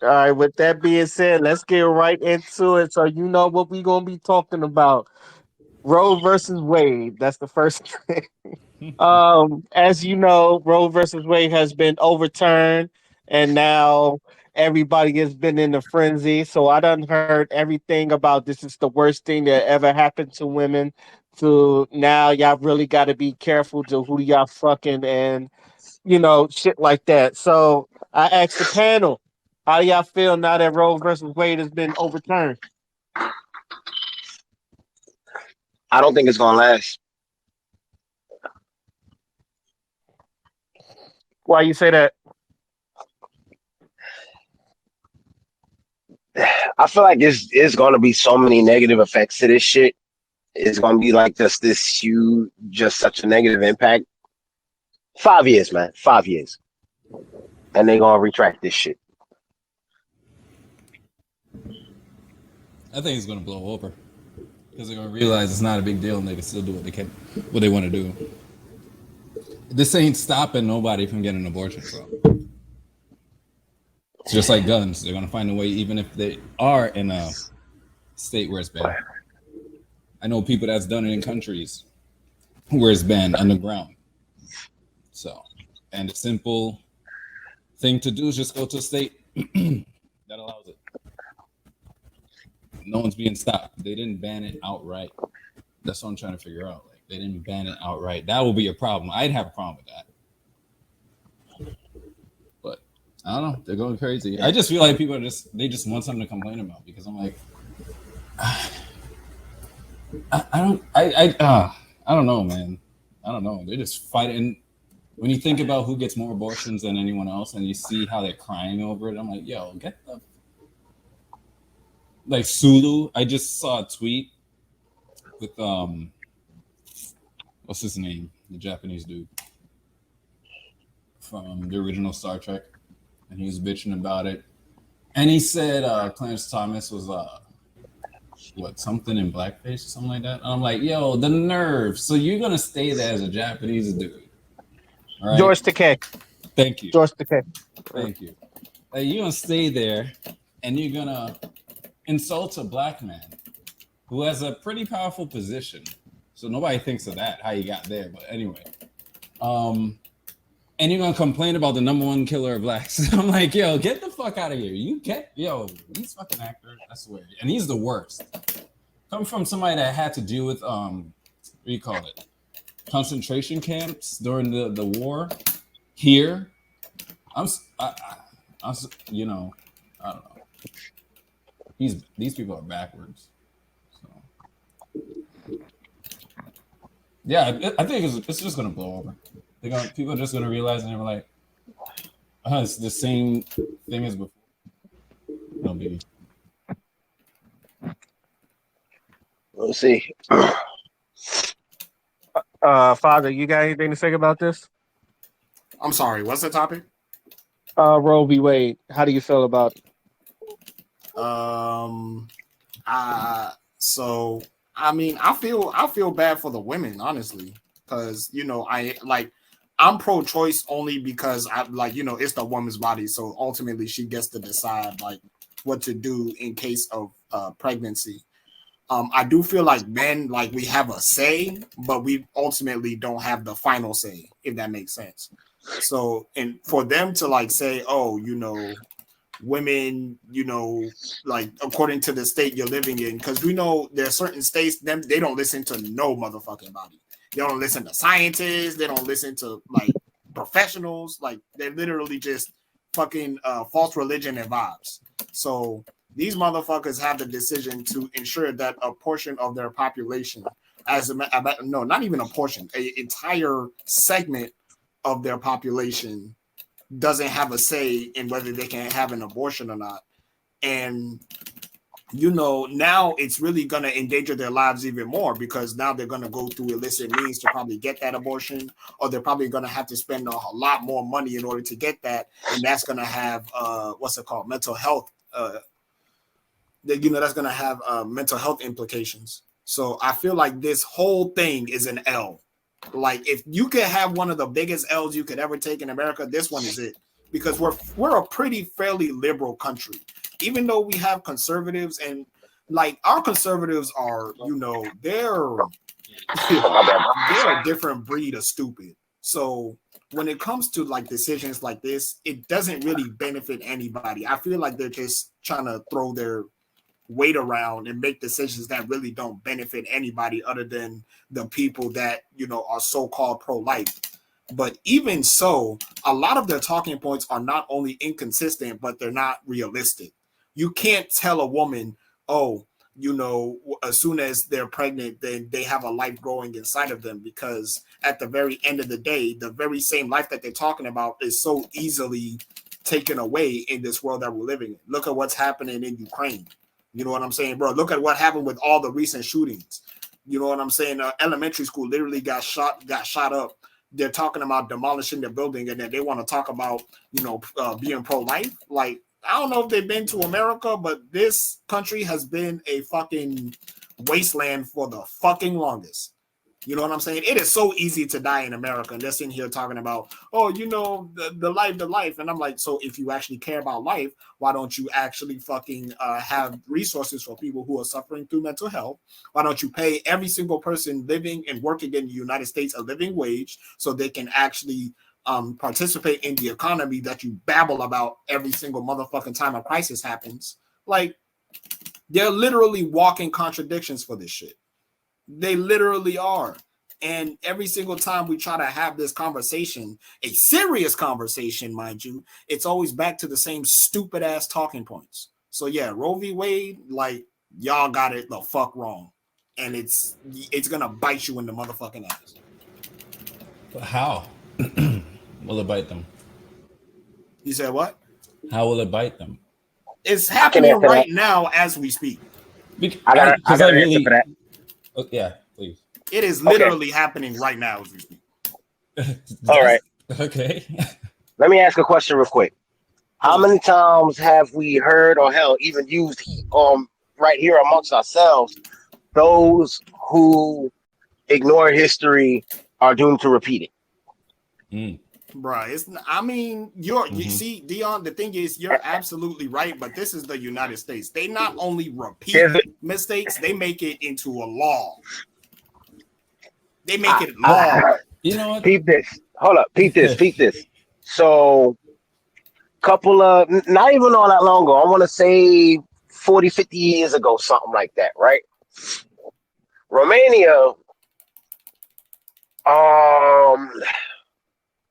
All right, with that being said, let's get right into it. So you know what we're gonna be talking about. Roe versus Wade. That's the first thing. As you know, Roe versus Wade has been overturned, and now everybody has been in a frenzy. So I done heard everything about this is the worst thing that ever happened to women. To now, y'all really got to be careful to who y'all fucking and shit like that. So I asked the panel, how do y'all feel now that Roe versus Wade has been overturned? I don't think it's gonna last. Why you say that? I feel like it's gonna be so many negative effects to this shit. It's gonna be like this huge, just such a negative impact. 5 years, man. 5 years. And they gonna retract this shit. I think it's gonna blow over because they're gonna realize it's not a big deal and they can still do what they want to do. This ain't stopping nobody from getting an abortion, bro. It's just like guns. They're gonna find a way, even if they are in a state where it's banned. I know people that's done it in countries where it's banned underground. So, and the simple thing to do is just go to a state that allows it. No one's being stopped. They didn't ban it outright. That's what I'm trying to figure out. Like, they didn't ban it outright. That will be a problem. I'd have a problem with that. But I don't know. They're going crazy. I just feel like people they just want something to complain about because I'm like, I don't know, man. I don't know. They're just fighting. When you think about who gets more abortions than anyone else, and you see how they're crying over it, I'm like, yo, get the like Sulu. I just saw a tweet with what's his name, the Japanese dude from the original Star Trek, and he was bitching about it, and he said Clarence Thomas was what, something in blackface or something like that. And I'm like, yo, the nerve. So you're gonna stay there as a Japanese dude, right? George Takei. Thank you. George Takei. Thank you. Like, you're gonna stay there and you're gonna insult a black man who has a pretty powerful position. So nobody thinks of that, how you got there. But anyway, and you're gonna complain about the number one killer of blacks. I'm like, yo, get the fuck out of here. These fucking actors, I swear. And he's the worst. Come from somebody that had to deal with what do you call it? Concentration camps during the war. Here, I don't know. These people are backwards. So yeah, I think it's just gonna blow over. People are just gonna realize, and they're like, it's the same thing as before. No biggie. We'll see. Father, you got anything to say about this? I'm sorry. What's the topic? Roe v. Wade. How do you feel about it? So I mean, I feel bad for the women, honestly, because I'm pro-choice only because it's the woman's body, so ultimately she gets to decide like what to do in case of pregnancy. I do feel like men, like, we have a say, but we ultimately don't have the final say, if that makes sense. So, and for them to like say, oh, women, like according to the state you're living in, because we know there are certain states, they don't listen to no motherfucking body. They don't listen to scientists. They don't listen to like professionals. Like, they literally just fucking false religion and vibes. So these motherfuckers have the decision to ensure that a portion of their population, no, not even a portion, an entire segment of their population doesn't have a say in whether they can have an abortion or not. And now it's really going to endanger their lives even more, because now they're going to go through illicit means to probably get that abortion, or they're probably going to have to spend a lot more money in order to get that. And that's going to have, mental health. That's going to have mental health implications. So I feel like this whole thing is an L. Like, if you could have one of the biggest L's you could ever take in America, this one is it. because we're a pretty fairly liberal country, even though we have conservatives and like our conservatives are, you know, they're they're a different breed of stupid. So when it comes to like decisions like this, it doesn't really benefit anybody. I feel like they're just trying to throw their weight around and make decisions that really don't benefit anybody other than the people that, you know, are so-called pro-life. But even so, a lot of their talking points are not only inconsistent, but they're not realistic. You can't tell a woman, oh, you know, as soon as they're pregnant, then they have a life growing inside of them, because at the very end of the day, the very same life that they're talking about is so easily taken away in this world that we're living in. Look at what's happening in Ukraine. You know what I'm saying, bro? Look at what happened with all the recent shootings. You know what I'm saying? Elementary school literally got shot up. They're talking about demolishing the building, and then they want to talk about, you know, being pro-life. Like, I don't know if they've been to America, but this country has been a fucking wasteland for the fucking longest. You know what I'm saying? It is so easy to die in America, and they're sitting here talking about, oh, you know, the life. And I'm like, so if you actually care about life, why don't you actually fucking have resources for people who are suffering through mental health? Why don't you pay every single person living and working in the United States a living wage so they can actually participate in the economy that you babble about every single motherfucking time a crisis happens? Like, they're literally walking contradictions for this shit. They literally are. And every single time we try to have this conversation, a serious conversation, mind you, it's always back to the same stupid ass talking points. So yeah, Roe v. Wade, like, y'all got it the fuck wrong. And it's gonna bite you in the motherfucking ass. How will it bite them? You said what? How will it bite them? It's happening right now as we speak. I got an answer for that. Oh, yeah, please. It is literally happening right now as we speak. All right. Okay. Let me ask a question real quick. How many times have we heard, or hell, even used right here amongst ourselves, those who ignore history are doomed to repeat it? Bruh, I mean, you see, Dion, the thing is, you're absolutely right, but this is the United States. They not only repeat mistakes, they make it into a law. They make it law. You know what? Peep this. Hold up. Peep this. So, couple of, not even all that long ago, I want to say 40, 50 years ago, something like that, right? Romania,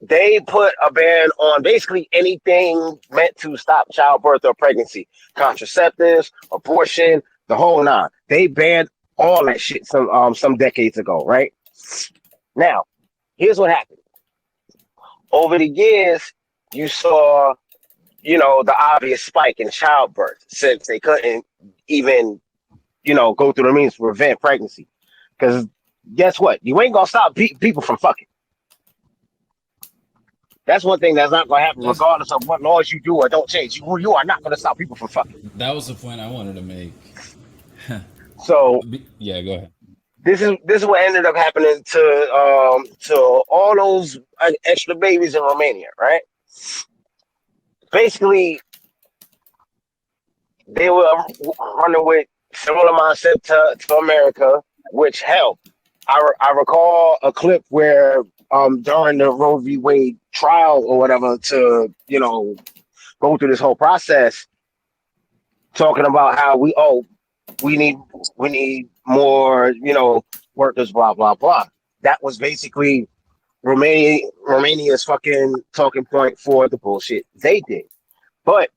they put a ban on basically anything meant to stop childbirth or pregnancy, contraceptives, abortion, the whole nine. They banned all that shit some decades ago, right? Now, here's what happened. Over the years, you saw, you know, the obvious spike in childbirth, since they couldn't even, you know, go through the means to prevent pregnancy. Because guess what? You ain't gonna stop people from fucking. That's one thing that's not going to happen, regardless of what laws you do or don't change. You are not going to stop people from fucking. That was the point I wanted to make. So yeah, go ahead. This is what ended up happening to all those extra babies in Romania, right? Basically, they were running with similar mindset to America, which helped. I recall a clip where during the Roe v. Wade trial or whatever, to, you know, go through this whole process, talking about how we need more, you know, workers, blah blah blah. That was basically Romania's fucking talking point for the bullshit they did, but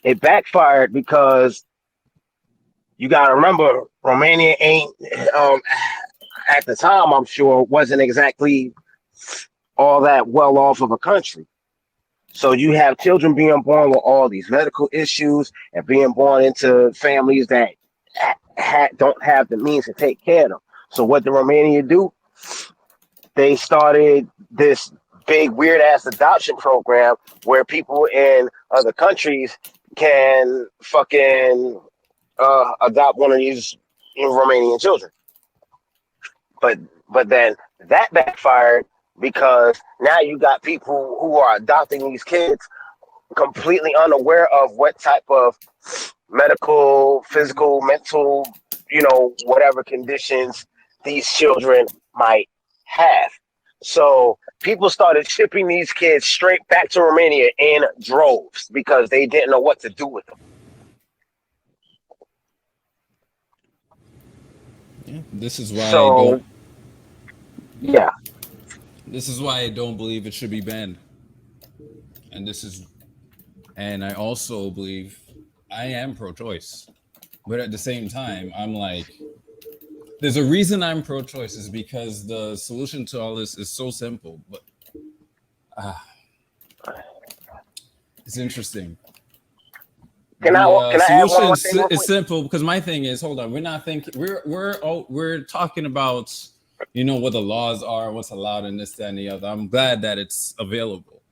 it backfired because you got to remember, Romania ain't at the time, I'm sure, wasn't exactly all that well off of a country. So you have children being born with all these medical issues and being born into families that don't have the means to take care of them. So what did Romania do? They started this big weird ass adoption program where people in other countries can fucking adopt one of these Romanian children. But then that backfired because now you got people who are adopting these kids completely unaware of what type of medical, physical, mental, whatever conditions these children might have. So people started shipping these kids straight back to Romania in droves because they didn't know what to do with them. Yeah, this is why So, yeah. This is why I don't believe it should be banned. And I also believe I am pro-choice, but at the same time, I'm like, there's a reason I'm pro-choice is because the solution to all this is so simple, but it's interesting. Can I add one more thing? It's simple because my thing is, hold on, we're not thinking we're talking about what the laws are, what's allowed, and this, that, and the other. I'm glad that it's available.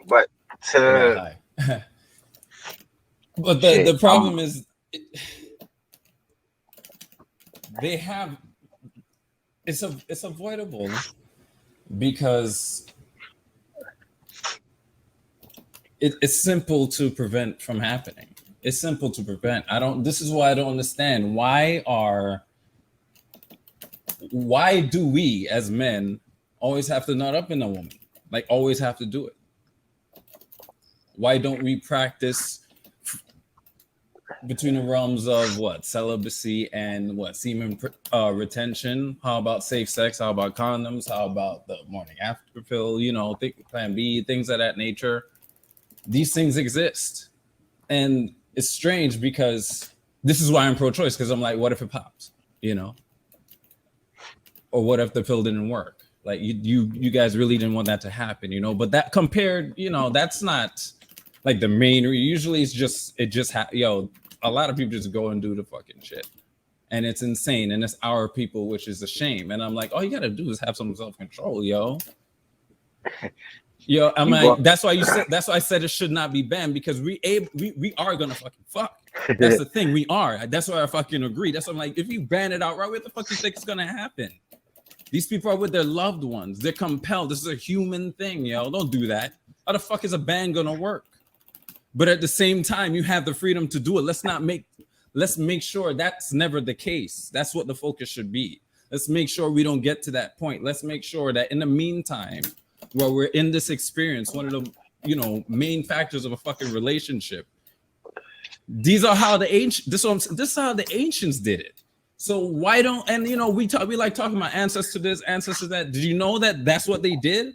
But but the problem is they have it's avoidable because it's simple to prevent from happening. It's simple to prevent. This is why I don't understand why do we as men always have to nut up in a woman? Like always have to do it. Why don't we practice between the realms of what celibacy and what semen retention? How about safe sex? How about condoms? How about the morning after pill? Plan B, things of that nature. These things exist, and it's strange because this is why I'm pro-choice, because I'm like, what if it pops? Or what if the pill didn't work? Like you guys really didn't want that to happen, But that compared, that's not like the main. Usually, a lot of people just go and do the fucking shit, and it's insane, and it's our people, which is a shame. And I'm like, all you gotta do is have some self-control, yo. I'm like, that's why I said it should not be banned, because we are gonna fucking fuck. That's the thing, we are. That's why I fucking agree. That's why I'm like, if you ban it outright, what the fuck you think is gonna happen? These people are with their loved ones. They're compelled. This is a human thing, yo. Don't do that. How the fuck is a ban gonna work? But at the same time, you have the freedom to do it. Let's make sure that's never the case. That's what the focus should be. Let's make sure we don't get to that point. Let's make sure that in the meantime, while we're in this experience, one of the main factors of a fucking relationship, these are how this is how the ancients did it. So why don't, and we like talking about ancestors this, ancestors that. Did you know that that's what they did?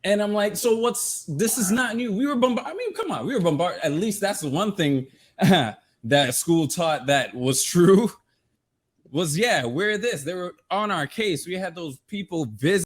And I'm like, so this is not new. We were bombarded. I mean, come on, we were bombarded. At least that's the one thing that school taught that was true. Was we're this. They were on our case. We had those people visit.